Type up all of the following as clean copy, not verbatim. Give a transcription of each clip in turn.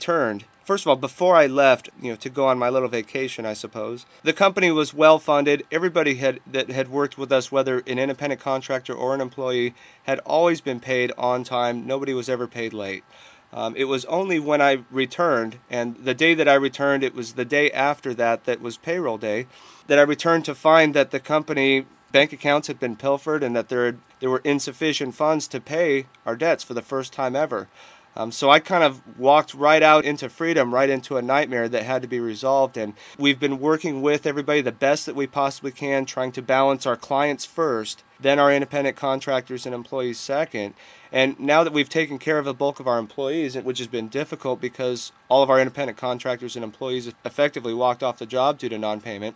returned, first of all, before I left, to go on my little vacation, I suppose, the company was well funded. Everybody that had worked with us, whether an independent contractor or an employee, had always been paid on time. Nobody was ever paid late. It was only when I returned, and the day that I returned, it was the day after that was payroll day, that I returned to find that the company bank accounts had been pilfered and that there were insufficient funds to pay our debts for the first time ever. So I kind of walked right out into freedom, right into a nightmare that had to be resolved. And we've been working with everybody the best that we possibly can, trying to balance our clients first, then our independent contractors and employees second. And now that we've taken care of the bulk of our employees, which has been difficult because all of our independent contractors and employees effectively walked off the job due to non-payment,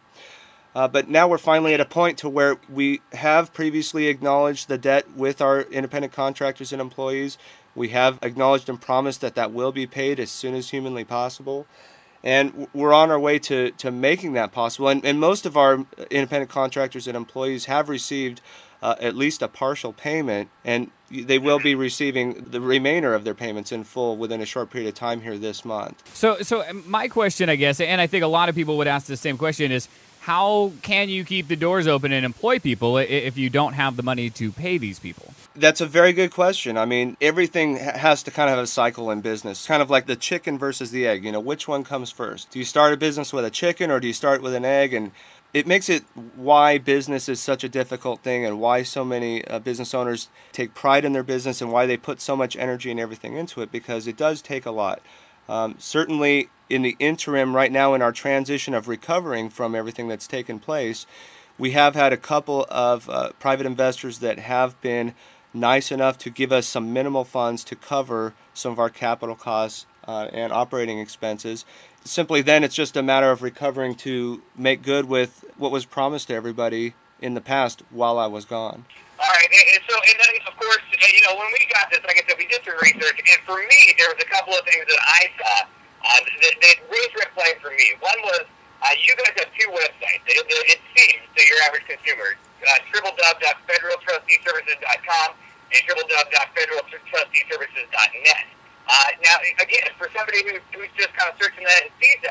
but now we're finally at a point to where we have previously acknowledged the debt with our independent contractors and employees. We have acknowledged and promised that will be paid as soon as humanly possible. And we're on our way to making that possible. And most of our independent contractors and employees have received at least a partial payment, and they will be receiving the remainder of their payments in full within a short period of time here this month. So my question, I guess, and I think a lot of people would ask the same question, is how can you keep the doors open and employ people if you don't have the money to pay these people? That's a very good question. I mean, everything has to kind of have a cycle in business, kind of like the chicken versus the egg. Which one comes first? Do you start a business with a chicken or do you start with an egg? And it makes it why business is such a difficult thing and why so many business owners take pride in their business and why they put so much energy and everything into it, because it does take a lot. Certainly in the interim right now in our transition of recovering from everything that's taken place, we have had a couple of private investors that have been nice enough to give us some minimal funds to cover some of our capital costs and operating expenses. Simply then it's just a matter of recovering to make good with what was promised to everybody in the past while I was gone. All right, and then, of course, when we got this, like I said, we did some research, and for me, there was a couple of things that I saw that raised red flags for me. One was, you guys have two websites. It seems to your average consumer, www.federaltrusteeservices.com and www.federaltrusteeservices.net. Now, again, for somebody who's just kind of searching that and sees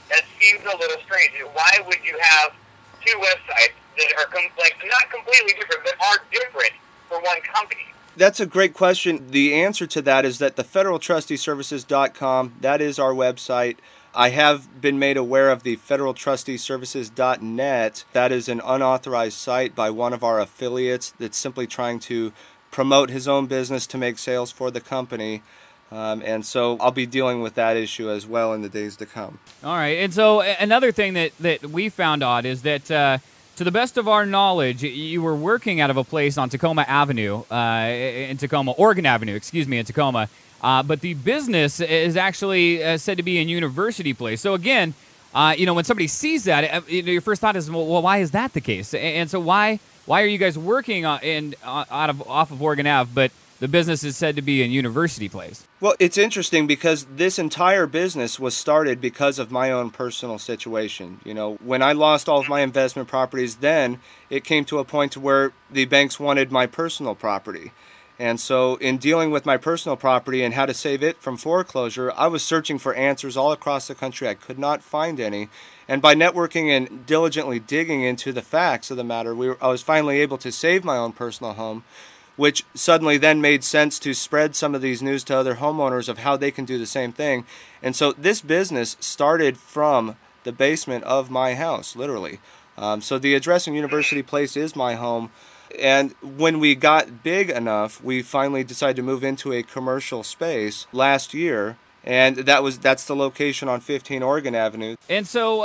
that seems a little strange. Why would you have two websites that are not completely different, but are different for one company? That's a great question. The answer to that is that the federaltrusteeservices.com, that is our website. I have been made aware of the federaltrusteeservices.net. That is an unauthorized site by one of our affiliates that's simply trying to promote his own business to make sales for the company. And so I'll be dealing with that issue as well in the days to come. All right. And so another thing that we found odd is that, to the best of our knowledge, you were working out of a place on Tacoma Avenue, in Tacoma, Oregon Avenue, in Tacoma. But the business is actually said to be in University Place. So again, when somebody sees that, your first thought is, well, why is that the case? And so why are you guys working off of Oregon Ave, but the business is said to be in University Place? Well, it's interesting because this entire business was started because of my own personal situation. When I lost all of my investment properties, then it came to a point to where the banks wanted my personal property. And so in dealing with my personal property and how to save it from foreclosure, I was searching for answers all across the country. I could not find any. And by networking and diligently digging into the facts of the matter, I was finally able to save my own personal home, which suddenly then made sense to spread some of these news to other homeowners of how they can do the same thing. And so this business started from the basement of my house, literally. So the address in University Place is my home. And when we got big enough, we finally decided to move into a commercial space last year. And that's the location on 15 Oregon Avenue. And so,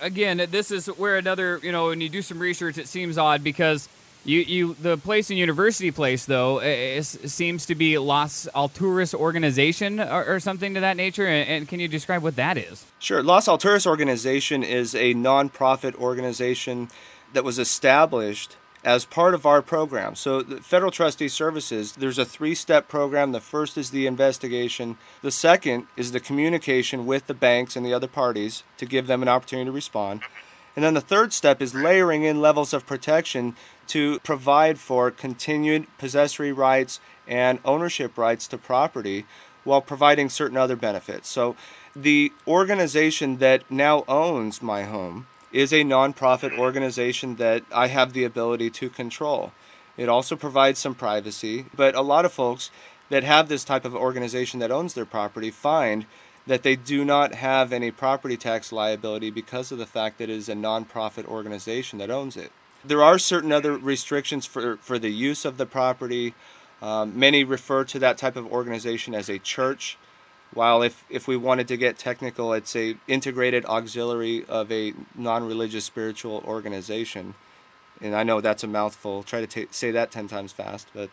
again, this is where another, when you do some research, it seems odd because the place in University Place, though, seems to be Los Alturas Organization or something to that nature. And can you describe what that is? Sure. Los Alturas Organization is a nonprofit organization that was established as part of our program. So the Federal Trustee Services, there's a 3-step program. The first is the investigation. The second is the communication with the banks and the other parties to give them an opportunity to respond. And then the third step is layering in levels of protection to provide for continued possessory rights and ownership rights to property while providing certain other benefits. So the organization that now owns my home is a nonprofit organization that I have the ability to control. It also provides some privacy, but a lot of folks that have this type of organization that owns their property find that they do not have any property tax liability because of the fact that it is a nonprofit organization that owns it. There are certain other restrictions for the use of the property. Many refer to that type of organization as a church, while if we wanted to get technical, it's a integrated auxiliary of a non-religious spiritual organization. And I know that's a mouthful. Try to say that 10 times fast, but...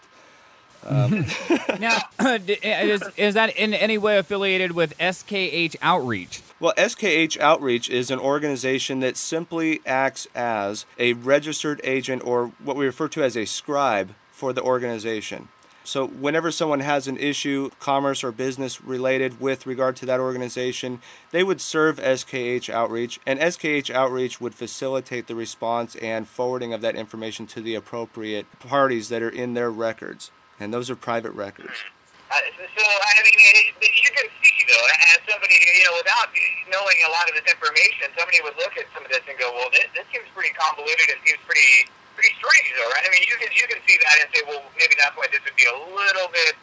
Now, is that in any way affiliated with SKH Outreach? Well, SKH Outreach is an organization that simply acts as a registered agent, or what we refer to as a scribe, for the organization. So whenever someone has an issue, commerce or business related with regard to that organization, they would serve SKH Outreach, and SKH Outreach would facilitate the response and forwarding of that information to the appropriate parties that are in their records. And those are private records. So, I mean, you can see, though, as somebody, without knowing a lot of this information, somebody would look at some of this and go, well, this seems pretty convoluted. It seems pretty strange, though, right? I mean, you can see that and say, well, maybe that's why this would be a little bit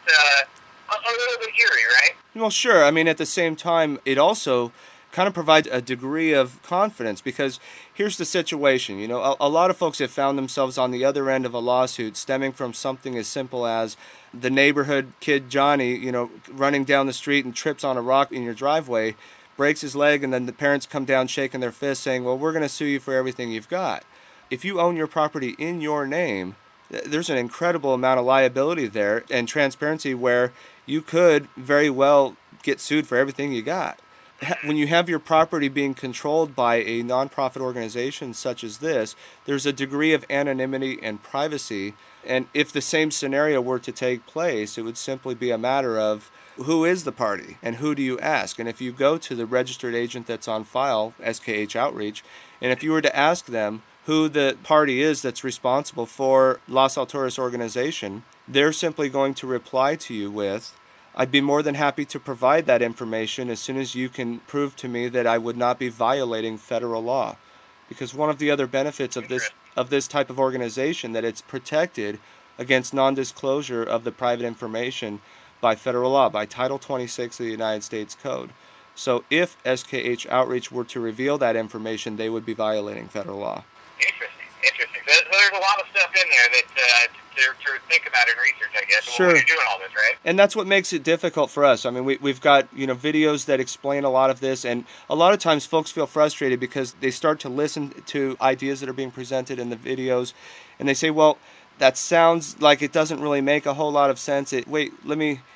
eerie, right? Well, sure. I mean, at the same time, it also kind of provides a degree of confidence, because here's the situation. A lot of folks have found themselves on the other end of a lawsuit stemming from something as simple as the neighborhood kid Johnny, running down the street and trips on a rock in your driveway, breaks his leg, and then the parents come down shaking their fists saying, well, we're going to sue you for everything you've got. If you own your property in your name, there's an incredible amount of liability there and transparency where you could very well get sued for everything you got. When you have your property being controlled by a nonprofit organization such as this, there's a degree of anonymity and privacy. And if the same scenario were to take place, it would simply be a matter of who is the party and who do you ask. And if you go to the registered agent that's on file, SKH Outreach, and if you were to ask them who the party is that's responsible for Los Alturas organization, they're simply going to reply to you with, I'd be more than happy to provide that information as soon as you can prove to me that I would not be violating federal law. Because one of the other benefits of this type of organization, that it's protected against non-disclosure of the private information by federal law, by Title 26 of the United States Code. So if SKH Outreach were to reveal that information, they would be violating federal law. Interesting. So there's a lot of stuff in there that to think about and research, I guess, sure. when you're doing all this, right? And that's what makes it difficult for us. I mean, we've got videos that explain a lot of this, and a lot of times folks feel frustrated because they start to listen to ideas that are being presented in the videos, and they say, well, that sounds like it doesn't really make a whole lot of sense. And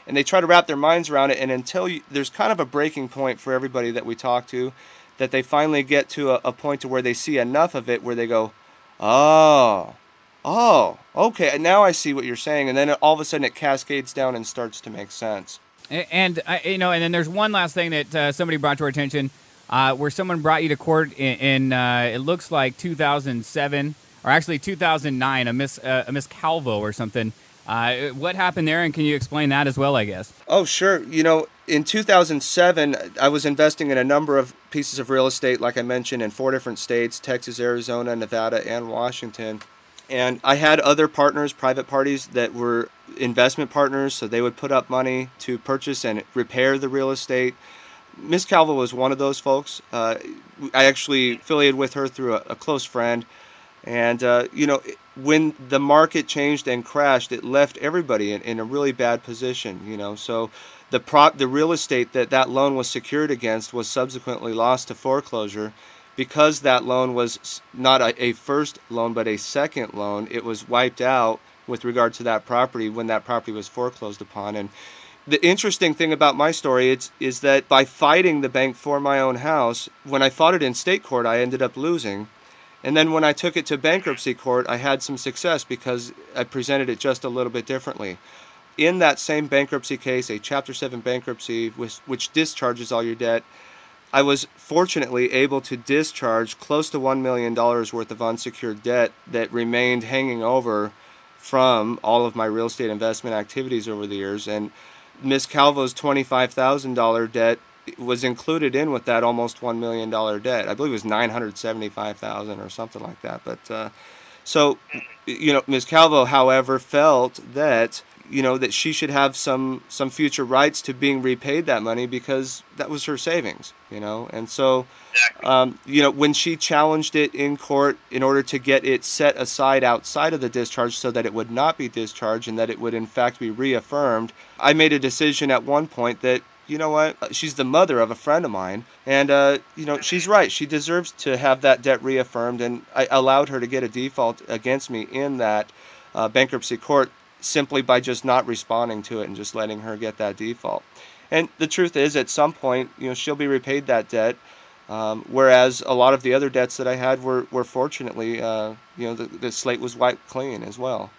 they try to wrap their minds around it, and there's kind of a breaking point for everybody that we talk to, that they finally get to a point to where they see enough of it where they go, oh, okay, and now I see what you're saying, and then all of a sudden it cascades down and starts to make sense. And then there's one last thing that somebody brought to our attention, where someone brought you to court in it looks like 2007, or actually 2009, a Miss Calvo or something. What happened there, and can you explain that as well, I guess? Oh, sure. In 2007, I was investing in a number of pieces of real estate, like I mentioned, in 4 different states, Texas, Arizona, Nevada, and Washington. And I had other partners, private parties, that were investment partners, so they would put up money to purchase and repair the real estate. Miss Calvo was one of those folks. I actually affiliated with her through a close friend. And, when the market changed and crashed, it left everybody in a really bad position, So the real estate that loan was secured against was subsequently lost to foreclosure. Because that loan was not a first loan but a second loan, it was wiped out with regard to that property when that property was foreclosed upon. And the interesting thing about my story is that by fighting the bank for my own house, when I fought it in state court, I ended up losing. And then when I took it to bankruptcy court, I had some success because I presented it just a little bit differently. In that same bankruptcy case, a Chapter 7 bankruptcy, which discharges all your debt, I was fortunately able to discharge close to $1 million worth of unsecured debt that remained hanging over from all of my real estate investment activities over the years. And Ms. Calvo's $25,000 debt was included in with that almost $1 million debt. I believe it was $975,000 or something like that. But so, Ms. Calvo, however, felt that that she should have some future rights to being repaid that money because that was her savings, and so when she challenged it in court in order to get it set aside outside of the discharge so that it would not be discharged and that it would in fact be reaffirmed, I made a decision at one point that she's the mother of a friend of mine, and she's right. She deserves to have that debt reaffirmed, and I allowed her to get a default against me in that bankruptcy court simply by just not responding to it and just letting her get that default. And the truth is, at some point, she'll be repaid that debt, whereas a lot of the other debts that I had were fortunately, the slate was wiped clean as well.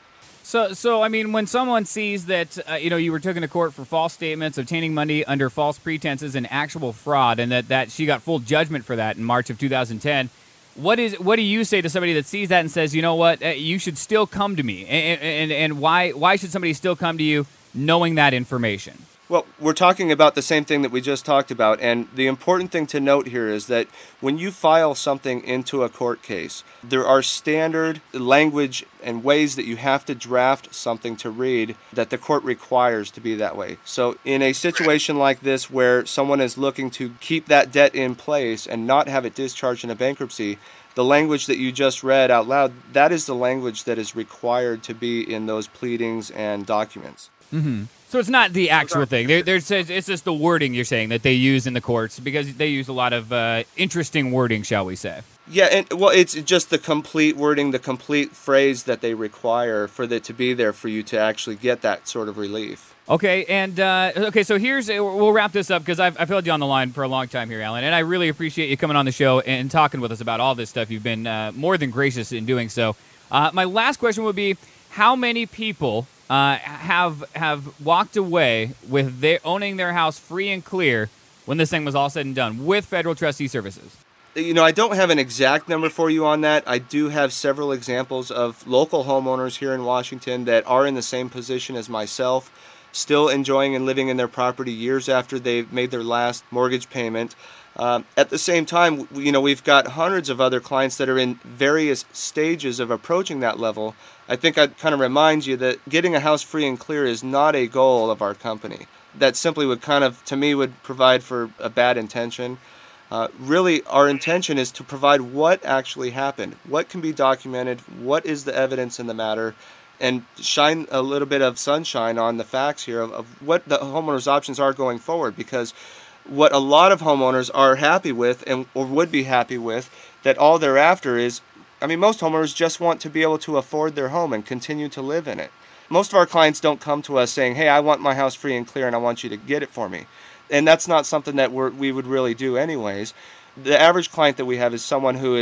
So I mean, when someone sees that you were taken to court for false statements, obtaining money under false pretenses, and actual fraud, and that she got full judgment for that in March of 2010, what do you say to somebody that sees that and says, you know what, you should still come to me, and why should somebody still come to you knowing that information? Well, we're talking about the same thing that we just talked about, and the important thing to note here is that when you file something into a court case, there are standard language and ways that you have to draft something to read that the court requires to be that way. So in a situation like this where someone is looking to keep that debt in place and not have it discharged in a bankruptcy, the language that you just read out loud, that is the language that is required to be in those pleadings and documents. Mm-hmm. So it's not the actual thing. It's just the wording you're saying that they use in the courts, because they use a lot of interesting wording, shall we say. Yeah, and it's just the complete wording, the complete phrase that they require for it to be there for you to actually get that sort of relief. Okay, and so we'll wrap this up because I've held you on the line for a long time here, Allan, and I really appreciate you coming on the show and talking with us about all this stuff. You've been more than gracious in doing so. My last question would be, how many people have walked away with owning their house free and clear when this thing was all said and done with federal trustee services? I don't have an exact number for you on that. I do have several examples of local homeowners here in Washington that are in the same position as myself, still enjoying and living in their property years after they've made their last mortgage payment. At the same time, we've got hundreds of other clients that are in various stages of approaching that level. I think I'd kind of remind you that getting a house free and clear is not a goal of our company. That simply would would provide for a bad intention. Really, our intention is to provide what actually happened, what can be documented, what is the evidence in the matter, and shine a little bit of sunshine on the facts here of what the homeowner's options are going forward. Because what a lot of homeowners are happy with or would be happy with, that all they're after is, most homeowners just want to be able to afford their home and continue to live in it. Most of our clients don't come to us saying, hey, I want my house free and clear and I want you to get it for me. And that's not something that we would really do anyways. The average client that we have is someone who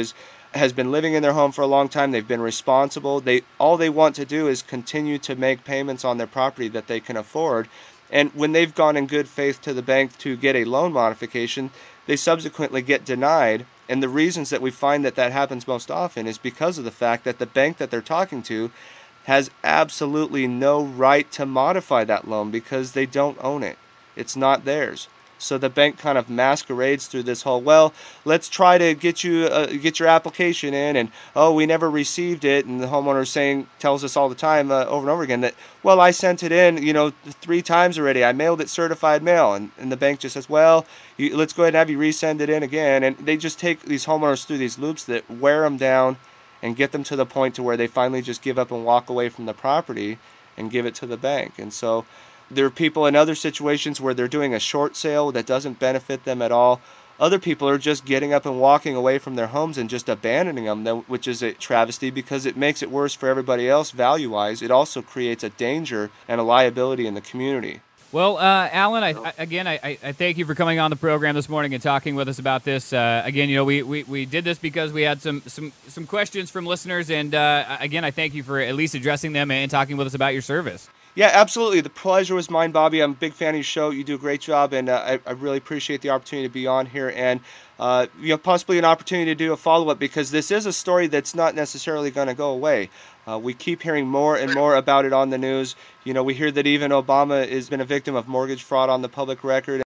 has been living in their home for a long time. They've been responsible. All they want to do is continue to make payments on their property that they can afford. And when they've gone in good faith to the bank to get a loan modification, they subsequently get denied. And the reasons that we find that happens most often is because of the fact that the bank that they're talking to has absolutely no right to modify that loan because they don't own it. It's not theirs. So the bank kind of masquerades through this whole, well, let's try to get your application in, and we never received it. And the homeowner tells us all the time over and over again that, well, I sent it in 3 times already. I mailed it certified mail. And the bank just says, well, let's go ahead and have you resend it in again. And they just take these homeowners through these loops that wear them down and get them to the point to where they finally just give up and walk away from the property and give it to the bank. And so there are people in other situations where they're doing a short sale that doesn't benefit them at all. Other people are just getting up and walking away from their homes and just abandoning them, which is a travesty because it makes it worse for everybody else value-wise. It also creates a danger and a liability in the community. Well, Allan, I thank you for coming on the program this morning and talking with us about this. Again, we did this because we had some questions from listeners, and again, I thank you for at least addressing them and talking with us about your service. Yeah, absolutely. The pleasure was mine, Bobby. I'm a big fan of your show. You do a great job, and I really appreciate the opportunity to be on here and possibly an opportunity to do a follow-up, because this is a story that's not necessarily going to go away. We keep hearing more and more about it on the news. We hear that even Obama has been a victim of mortgage fraud on the public record.